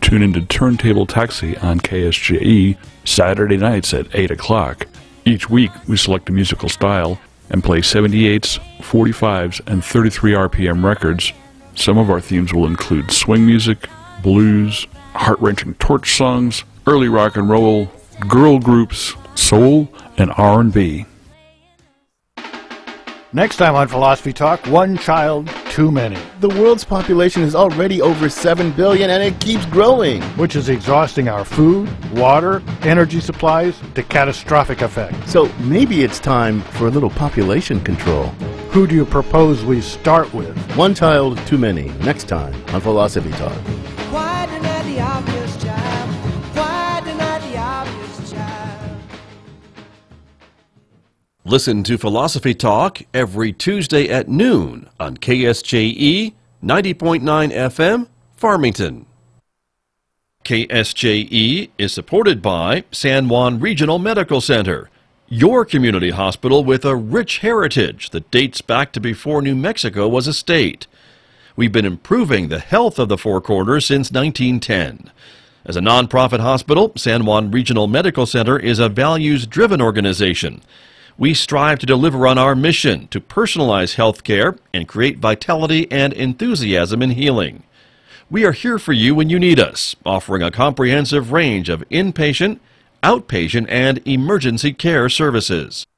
Tune into Turntable Taxi on KSJE Saturday nights at 8 o'clock. Each week, we select a musical style and play 78s, 45s, and 33 RPM records. Some of our themes will include swing music, blues, heart-wrenching torch songs, early rock and roll, girl groups, soul, and R&B. Next time on Philosophy Talk, one child too many. The world's population is already over 7 billion and it keeps growing, which is exhausting our food, water, energy supplies to catastrophic effect. So maybe it's time for a little population control. Who do you propose we start with? One child too many. Next time on Philosophy Talk. Why deny the obvious, child? Why deny the obvious, child? Listen to Philosophy Talk every Tuesday at noon on KSJE 90.9 FM, Farmington. KSJE is supported by San Juan Regional Medical Center, your community hospital with a rich heritage that dates back to before New Mexico was a state. We've been improving the health of the Four Corners since 1910. As a nonprofit hospital, San Juan Regional Medical Center is a values-driven organization. We strive to deliver on our mission to personalize health care and create vitality and enthusiasm in healing. We are here for you when you need us, offering a comprehensive range of inpatient, outpatient, and emergency care services.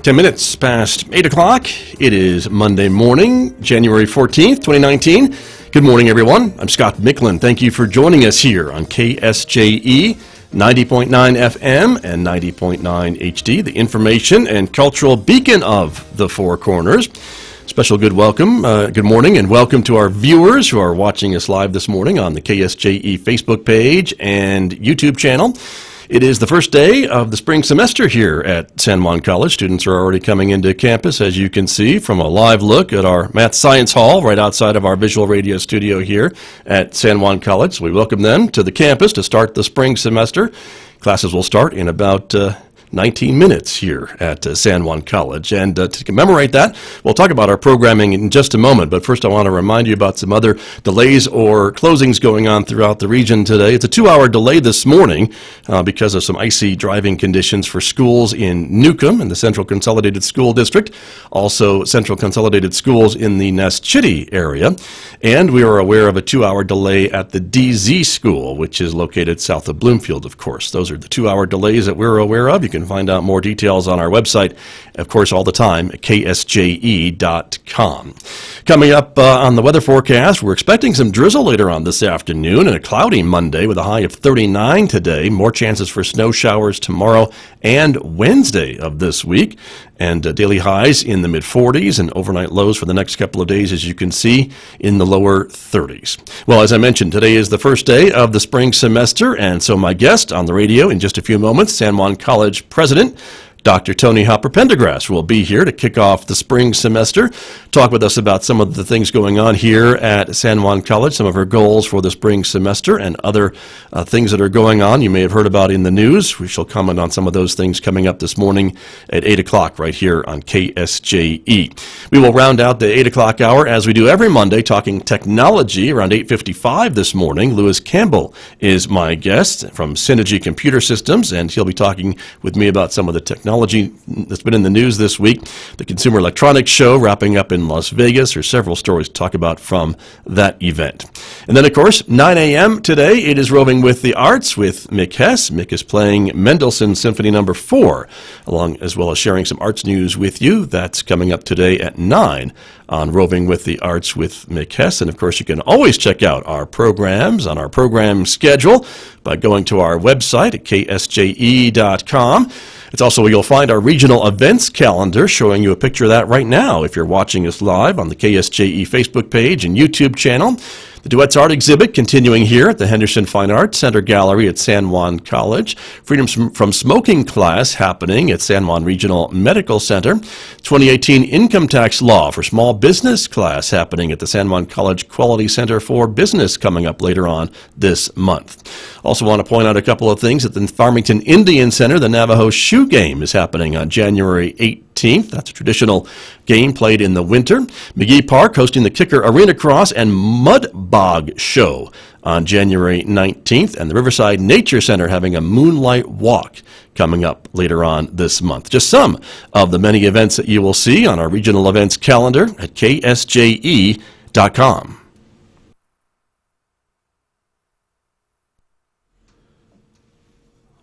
Ten minutes past 8 o'clock. It is Monday morning, January 14th, 2019. Good morning, everyone. I'm Scott Michlin. Thank you for joining us here on KSJE 90.9 FM and 90.9 HD, the information and cultural beacon of the Four Corners. Special good morning, and welcome to our viewers who are watching us live this morning on the KSJE Facebook page and YouTube channel. It is the first day of the spring semester here at San Juan College. Students are already coming into campus, as you can see from a live look at our Math Science Hall right outside of our visual radio studio here at San Juan College. We welcome them to the campus to start the spring semester. Classes will start in about 19 minutes here at San Juan College. And to commemorate that, we'll talk about our programming in just a moment. But first, I want to remind you about some other delays or closings going on throughout the region today. It's a 2-hour delay this morning because of some icy driving conditions for schools in Newcomb in the Central Consolidated School District, also Central Consolidated Schools in the Nest-Chitty area. And we are aware of a 2-hour delay at the DZ School, which is located south of Bloomfield, of course. Those are the 2-hour delays that we're aware of. You can find out more details on our website, of course, all the time at ksje.com. Coming up on the weather forecast, we're expecting some drizzle later on this afternoon and a cloudy Monday with a high of 39 today. More chances for snow showers tomorrow and Wednesday of this week. And daily highs in the mid-40s and overnight lows for the next couple of days, as you can see, in the lower 30s. Well, as I mentioned, today is the first day of the spring semester, and so my guest on the radio in just a few moments, San Juan College President Dr. Tony Hopper Pendergrass will be here to kick off the spring semester, talk with us about some of the things going on here at San Juan College, some of her goals for the spring semester, and other things that are going on you may have heard about in the news. We shall comment on some of those things coming up this morning at 8 o'clock right here on KSJE. We will round out the 8 o'clock hour as we do every Monday, talking technology around 8:55 this morning. Lewis Campbell is my guest from Synergy Computer Systems, and he'll be talking with me about some of the technology that's been in the news this week. The Consumer Electronics Show wrapping up in Las Vegas. There's several stories to talk about from that event. And then, of course, 9 a.m. today, it is Roving with the Arts with Mick Hess. Mick is playing Mendelssohn Symphony No. 4, as well as sharing some arts news with you. That's coming up today at 9 on Roving with the Arts with Mick Hess. And, of course, you can always check out our programs on our program schedule by going to our website at ksje.com. It's also where you'll find our regional events calendar, showing you a picture of that right now if you're watching us live on the KSJE Facebook page and YouTube channel. The Duets Art exhibit continuing here at the Henderson Fine Arts Center Gallery at San Juan College. Freedom from Smoking class happening at San Juan Regional Medical Center. 2018 Income Tax Law for Small Business class happening at the San Juan College Quality Center for Business coming up later on this month. Also want to point out a couple of things at the Farmington Indian Center. The Navajo Shoe Game is happening on January 18th. That's a traditional game played in the winter. McGee Park hosting the Kicker Arena Cross and Mud Bog Show on January 19th. And the Riverside Nature Center having a Moonlight Walk coming up later on this month. Just some of the many events that you will see on our regional events calendar at KSJE.com.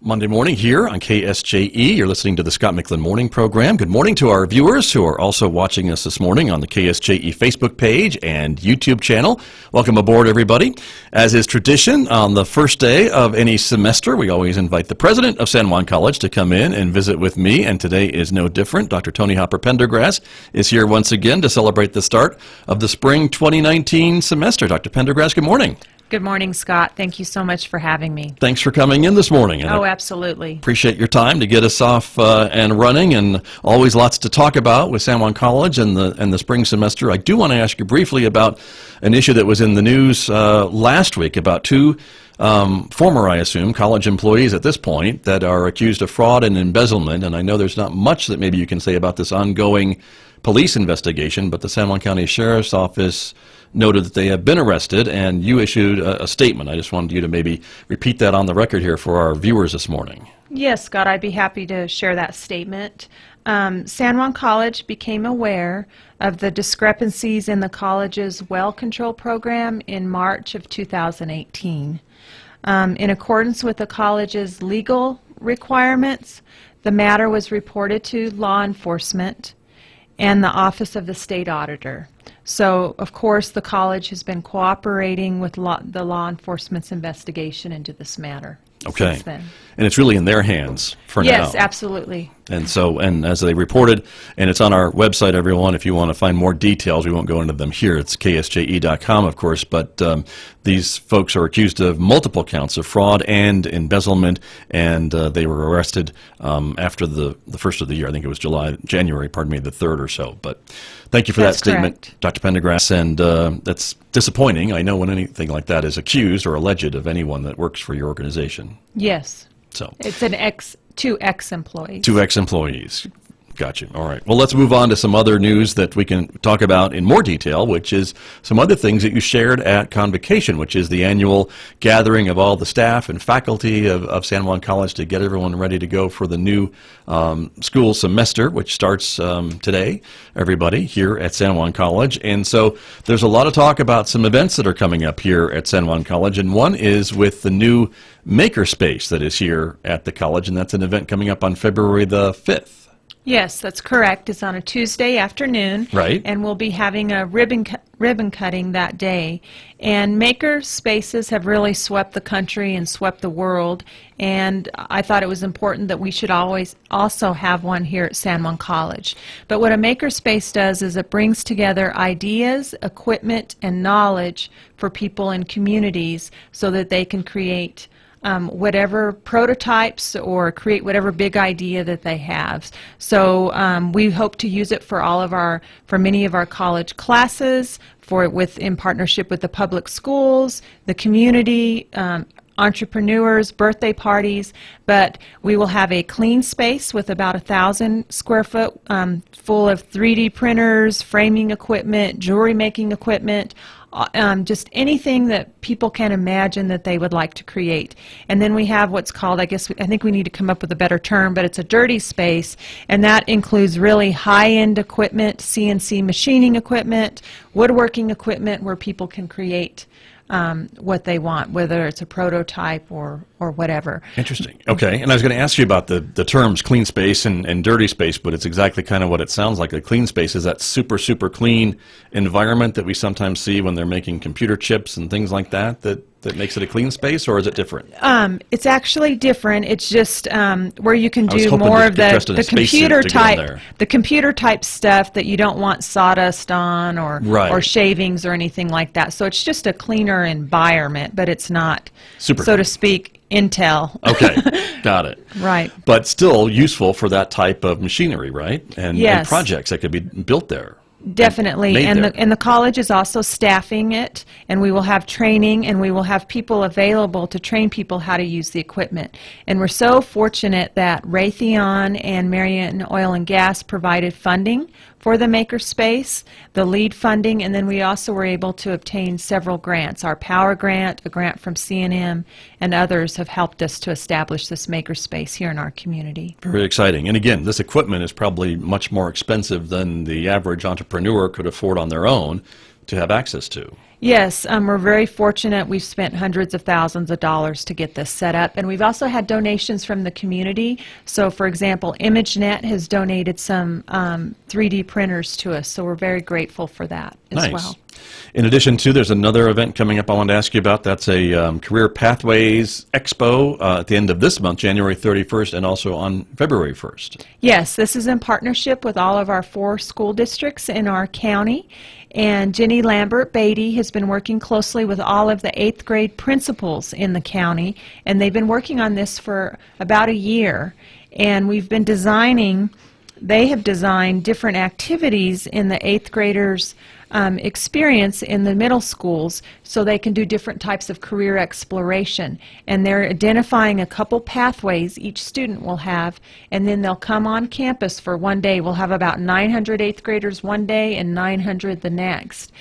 Monday morning here on KSJE. You're listening to the Scott Michlin Morning Program. Good morning to our viewers who are also watching us this morning on the KSJE Facebook page and YouTube channel. Welcome aboard, everybody. As is tradition, on the first day of any semester, we always invite the president of San Juan College to come in and visit with me, and today is no different. Dr. Tony Hopper Pendergrass is here once again to celebrate the start of the spring 2019 semester. Dr. Pendergrass, good morning. Good morning, Scott. Thank you so much for having me. Thanks for coming in this morning. Oh, absolutely. Appreciate your time to get us off and running, and always lots to talk about with San Juan College and the spring semester. I do want to ask you briefly about an issue that was in the news last week about two former, I assume, college employees at this point that are accused of fraud and embezzlement, and I know there's not much that maybe you can say about this ongoing police investigation, but the San Juan County Sheriff's Office noted that they have been arrested, and you issued a statement. I just wanted you to maybe repeat that on the record here for our viewers this morning. Yes, Scott, I'd be happy to share that statement. San Juan College became aware of the discrepancies in the college's well control program in March of 2018. In accordance with the college's legal requirements, the matter was reported to law enforcement and the Office of the State Auditor. So, of course, the college has been cooperating with the law enforcement's investigation into this matter. Okay. Since then. And it's really in their hands for now. Yes, absolutely. And so, and as they reported, and it's on our website, everyone, if you want to find more details, we won't go into them here. It's KSJE.com, of course, but these folks are accused of multiple counts of fraud and embezzlement, and they were arrested after the first of the year. I think it was January, the 3rd or so. But thank you for that statement, correct. Dr. Pendergrass, and that's disappointing. I know when anything like that is accused or alleged of anyone that works for your organization. Yes. So It's two ex-employees. Two ex-employees. Gotcha. All right. Well, let's move on to some other news that we can talk about in more detail, which is some other things that you shared at Convocation, which is the annual gathering of all the staff and faculty of San Juan College to get everyone ready to go for the new school semester, which starts today, everybody, here at San Juan College. And so there's a lot of talk about some events that are coming up here at San Juan College, and one is with the new makerspace that is here at the college, and that's an event coming up on February the 5th. Yes, that's correct. It's on a Tuesday afternoon. Right. And we'll be having a ribbon cutting that day. And maker spaces have really swept the country and swept the world. And I thought it was important that we should always also have one here at San Juan College. But what a maker space does is it brings together ideas, equipment, and knowledge for people in communities so that they can create whatever prototypes or create whatever big idea that they have. So we hope to use it for many of our college classes, in partnership with the public schools, the community, entrepreneurs, birthday parties, but we will have a clean space with about 1,000 square foot full of 3D printers, framing equipment, jewelry making equipment, just anything that people can imagine that they would like to create. And then we have what's called, I think we need to come up with a better term, but it's a dirty space, and that includes really high-end equipment, CNC machining equipment, woodworking equipment where people can create what they want, whether it's a prototype or whatever. Interesting. Okay, and I was going to ask you about the terms clean space and dirty space, but it's exactly kind of what it sounds like. A clean space is that super, super clean environment that we sometimes see when they're making computer chips and things like that that makes it a clean space, or is it different? It's actually different. It's just where you can I was do hoping more to of get dressed in a the spacesuit computer to go in type, there. the computer type stuff that you don't want sawdust on or Right. shavings or anything like that. So it's just a cleaner environment, but it's not, Super so to clean. speak, Intel. Okay, got it. Right. But still useful for that type of machinery, right? And Yes. projects that could be built there. Definitely, made and there. the college is also staffing it, and we will have training, and we will have people available to train people how to use the equipment. And we're so fortunate that Raytheon and Marion Oil and Gas provided funding for the makerspace, the lead funding, and then we also were able to obtain several grants. Our Power Grant, a grant from C&M, and others have helped us to establish this makerspace here in our community. Very exciting. And again, this equipment is probably much more expensive than the average entrepreneur could afford on their own to have access to. Yes, we're very fortunate. We've spent hundreds of thousands of dollars to get this set up, and we've also had donations from the community. So, for example, ImageNet has donated some 3D printers to us, so we're very grateful for that as well. In addition to, there's another event coming up I wanted to ask you about. That's a Career Pathways Expo at the end of this month, January 31st, and also on February 1st. Yes, this is in partnership with all of our 4 school districts in our county. And Jenny Lambert Beatty has been working closely with all of the 8th grade principals in the county, and they've been working on this for about a year. And we've been they have designed different activities in the 8th graders' experience in the middle schools so they can do different types of career exploration. And they're identifying a couple pathways each student will have, and then they'll come on campus for one day. We'll have about 900 8th graders one day and 900 the next.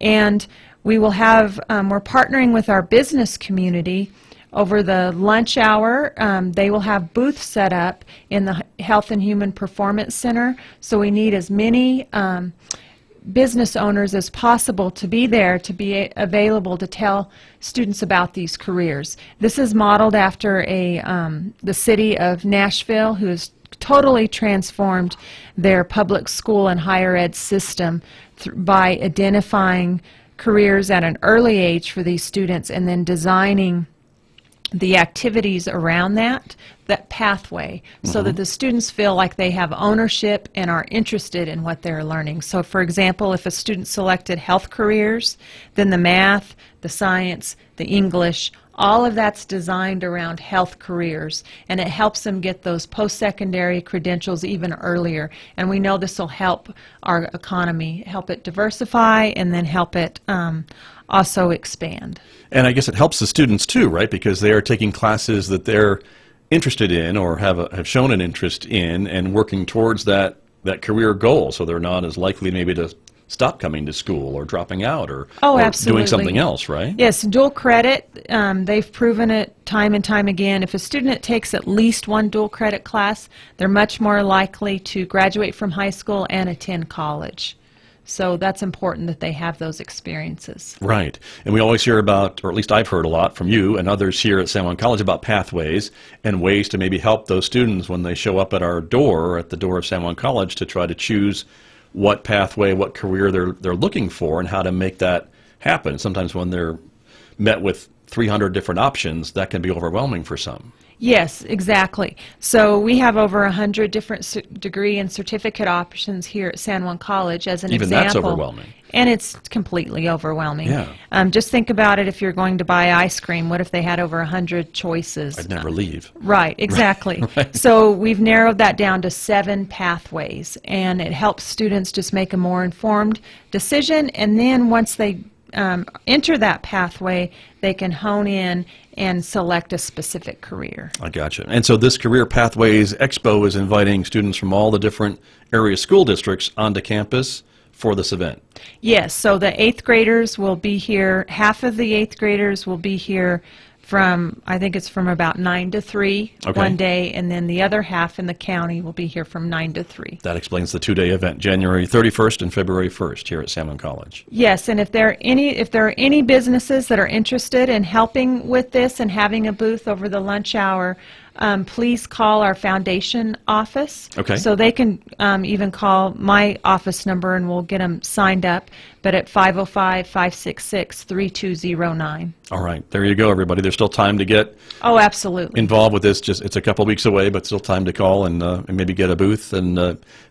And we will have, we're partnering with our business community. Over the lunch hour, they will have booths set up in the Health and Human Performance Center. So we need as many business owners as possible to be there, to be available to tell students about these careers. This is modeled after the city of Nashville, who has totally transformed their public school and higher ed system by identifying careers at an early age for these students and then designing the activities around that pathway, so that the students feel like they have ownership and are interested in what they're learning. So, for example, if a student selected health careers, then the math, the science, the English, all of that's designed around health careers, and it helps them get those post-secondary credentials even earlier. And we know this will help our economy, help it diversify, and then help it also expand. And I guess it helps the students too, right? Because they are taking classes that they're interested in or have shown an interest in and working towards that career goal, so they're not as likely maybe to stop coming to school or dropping out or absolutely. doing something else, right? Yes, dual credit, they've proven it time and time again. If a student takes at least one dual credit class, they're much more likely to graduate from high school and attend college. So that's important that they have those experiences. Right. And we always hear about, or at least I've heard a lot from you and others here at San Juan College, about pathways and ways to maybe help those students when they show up at our door, or at the door of San Juan College, to try to choose what pathway, what career they're looking for and how to make that happen. Sometimes when they're met with 300 different options, that can be overwhelming for some. Yes, exactly. So we have over 100 different degree and certificate options here at San Juan College as an Even example. that's overwhelming. And it's completely overwhelming. Yeah. Just think about it. If you're going to buy ice cream, what if they had over 100 choices? I'd never leave. Right, exactly. Right. So we've narrowed that down to 7 pathways, and it helps students just make a more informed decision, and then once they enter that pathway, they can hone in and select a specific career. I gotcha. And so this Career Pathways Expo is inviting students from all the different area school districts onto campus for this event. Yes, so the 8th graders will be here, half of the 8th graders will be here from, I think it's from about 9 to 3 one day, and then the other half in the county will be here from 9 to 3. That explains the 2-day event, January 31st and February 1st here at San Juan College. Yes, and if there are any businesses that are interested in helping with this and having a booth over the lunch hour, please call our foundation office. Okay. So they can even call my office number and we'll get them signed up, but at 505-566-3209. All right. There you go, everybody. There's still time to get Oh, absolutely. involved with this. Just it's a couple weeks away, but still time to call and maybe get a booth and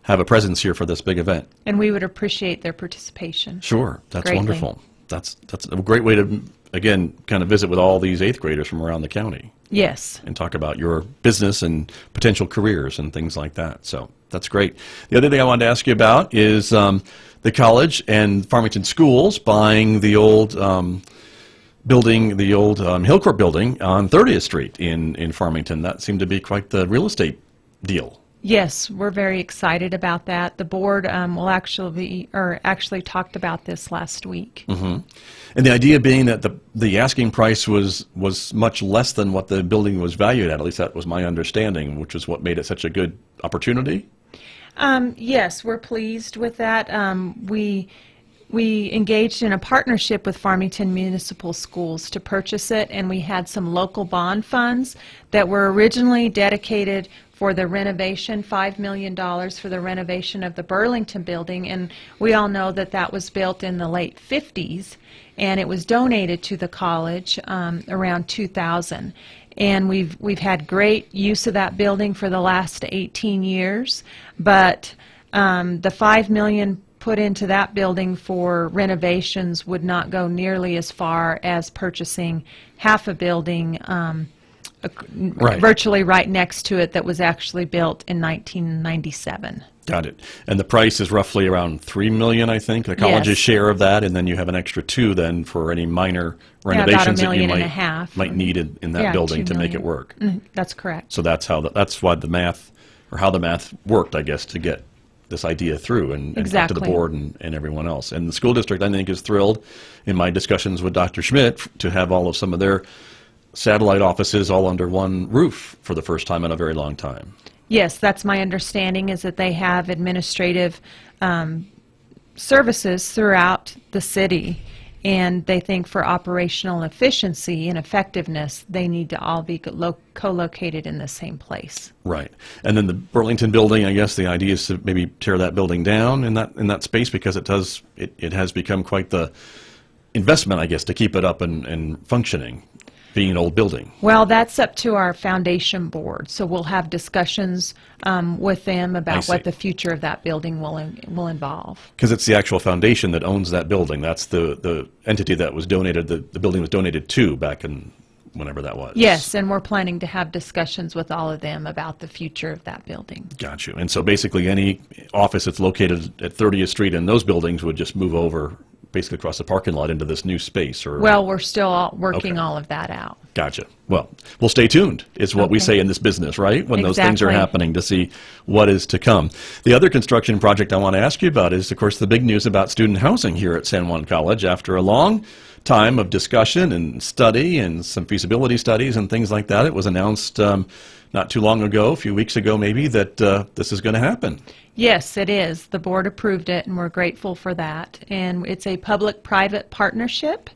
have a presence here for this big event. And we would appreciate their participation. Sure. That's Greatly. wonderful. That's a great way to, again, kind of visit with all these 8th graders from around the county Yes. and talk about your business and potential careers and things like that. So that's great. The other thing I wanted to ask you about is the college and Farmington schools buying the old building, the old Hillcourt building on 30th Street in Farmington. That seemed to be quite the real estate deal. Yes, we're very excited about that. The board will actually talked about this last week. Mm-hmm. And the idea being that the asking price was much less than what the building was valued at least that was my understanding, which is what made it such a good opportunity. Yes, we're pleased with that. We engaged in a partnership with Farmington Municipal Schools to purchase it, and we had some local bond funds that were originally dedicated for the renovation, $5 million for the renovation of the Burlington building, and we all know that that was built in the late 50s, and it was donated to the college around 2000. And we've had great use of that building for the last 18 years, but the $5 million put into that building for renovations would not go nearly as far as purchasing half a building Right. virtually right next to it that was actually built in 1997. Got it. And the price is roughly around $3 million, I think, the college's Yes. share of that, and then you have an extra $2 million then for any minor about renovations $1.5 million might need in that Yeah, building $2 to make million. it work. That's correct. So that's why the math, or how the math worked, I guess, to get this idea through and talk to the Exactly. board and everyone else. And the school district, I think, is thrilled in my discussions with Dr. Schmidt to have all of some of their satellite offices all under one roof for the first time in a very long time. Yes, that's my understanding, is that they have administrative services throughout the city, and they think for operational efficiency and effectiveness, they need to all be co-located in the same place. Right. And then the Burlington building, I guess the idea is to maybe tear that building down in that space, because it has become quite the investment, I guess, to keep it up and functioning, being an old building. Well, that's up to our foundation board, so we'll have discussions with them I about see. what the future of that building will involve. Because it's the actual foundation that owns that building. That's the entity that was donated, the building was donated to back in whenever that was. Yes, and we're planning to have discussions with all of them about the future of that building. Got you. And so basically any office that's located at 30th Street in those buildings would just move over basically across the parking lot into this new space? Or Well, we're still working Okay. all of that out. Gotcha. Well, we'll stay tuned is what we Okay. say in this business, right? When those things are Exactly. happening to see what is to come. The other construction project I want to ask you about is, of course, the big news about student housing here at San Juan College. After a long time of discussion and study and some feasibility studies and things like that, it was announced not too long ago, a few weeks ago maybe, that this is going to happen. Yes, it is. The board approved it, and we're grateful for that. And it's a public-private partnership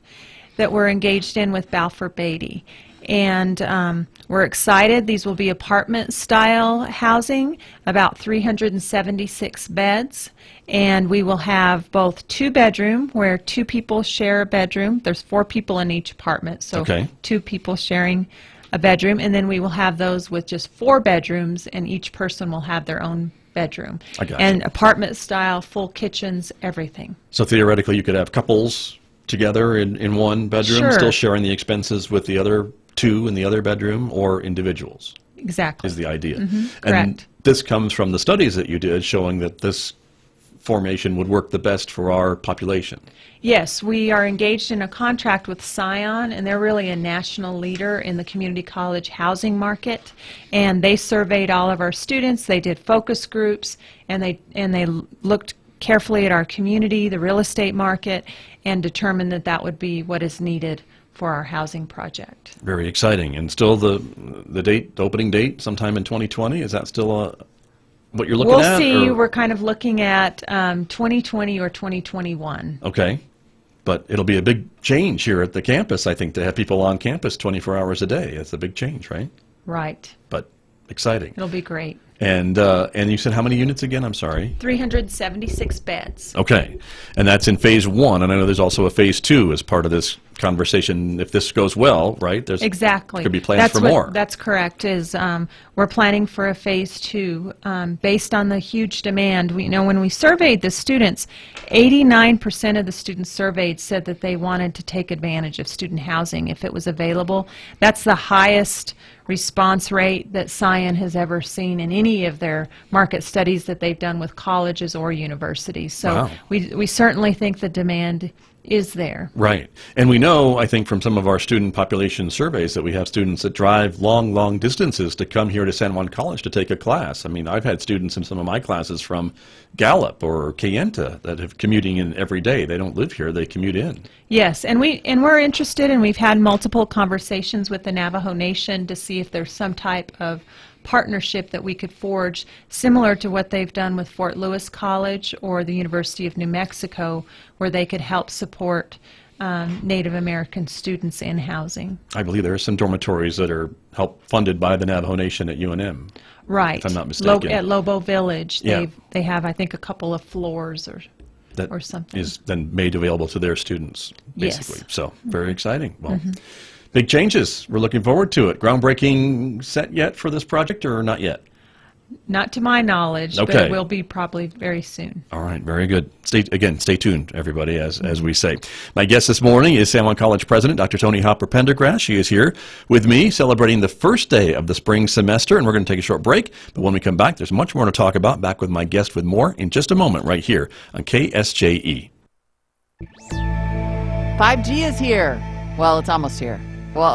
that we're engaged in with Balfour Beatty. And we're excited. These will be apartment-style housing, about 376 beds. And we will have both two-bedroom, where two people share a bedroom. There's 4 people in each apartment, so Okay. 2 people sharing a bedroom. And then we will have those with just 4 bedrooms, and each person will have their own bedroom. I got And you. apartment style, full kitchens, everything. So theoretically, you could have couples together in one bedroom, Sure. still sharing the expenses with the other 2 in the other bedroom, or individuals Exactly. is the idea. And correct. this comes from the studies that you did showing that this formation would work the best for our population. Yes, we are engaged in a contract with Scion, and they're really a national leader in the community college housing market. And they surveyed all of our students. They did focus groups, and they looked carefully at our community, the real estate market, and determined that that would be what is needed for our housing project. Very exciting. And still the opening date, sometime in 2020, is that still what you're looking We'll at? see. or- We're kind of looking at 2020 or 2021. Okay. But it'll be a big change here at the campus, I think, to have people on campus 24 hours a day. It's a big change, right? Right. But exciting. It'll be great. And you said how many units again? I'm sorry. 376 beds. Okay. And that's in phase 1. And I know there's also a phase 2 as part of this conversation. If this goes well, right? There's Exactly. could be plans for more. That's correct. We're planning for a phase 2 based on the huge demand. When we surveyed the students, 89% of the students surveyed said that they wanted to take advantage of student housing if it was available. That's the highest response rate that Scion has ever seen in any of their market studies that they've done with colleges or universities. So Wow. we certainly think the demand is there. Right. And we know, I think, from some of our student population surveys that we have students that drive long, long distances to come here to San Juan College to take a class. I mean, I've had students in some of my classes from Gallup or Kayenta that have commuting in every day. They don't live here, they commute in. Yes, and we're interested, and we've had multiple conversations with the Navajo Nation to see if there's some type of partnership that we could forge similar to what they've done with Fort Lewis College or the University of New Mexico, where they could help support Native American students in housing. I believe there are some dormitories that are funded by the Navajo Nation at UNM. Right. If I'm not mistaken. At Lobo Village, Yeah. they have, I think, a couple of floors or something. Is then made available to their students, basically. Yes. So, very exciting. Well, big changes. We're looking forward to it. Groundbreaking set yet for this project or not yet? Not to my knowledge, but Okay. it will be probably very soon. All right, very good. Stay tuned, everybody, as we say. My guest this morning is San Juan College President, Dr. Toni Hopper Pendergrass. She is here with me celebrating the first day of the spring semester, and we're going to take a short break. But when we come back, there's much more to talk about. Back with my guest with more in just a moment right here on KSJE. 5G is here. Well, it's almost here. Well,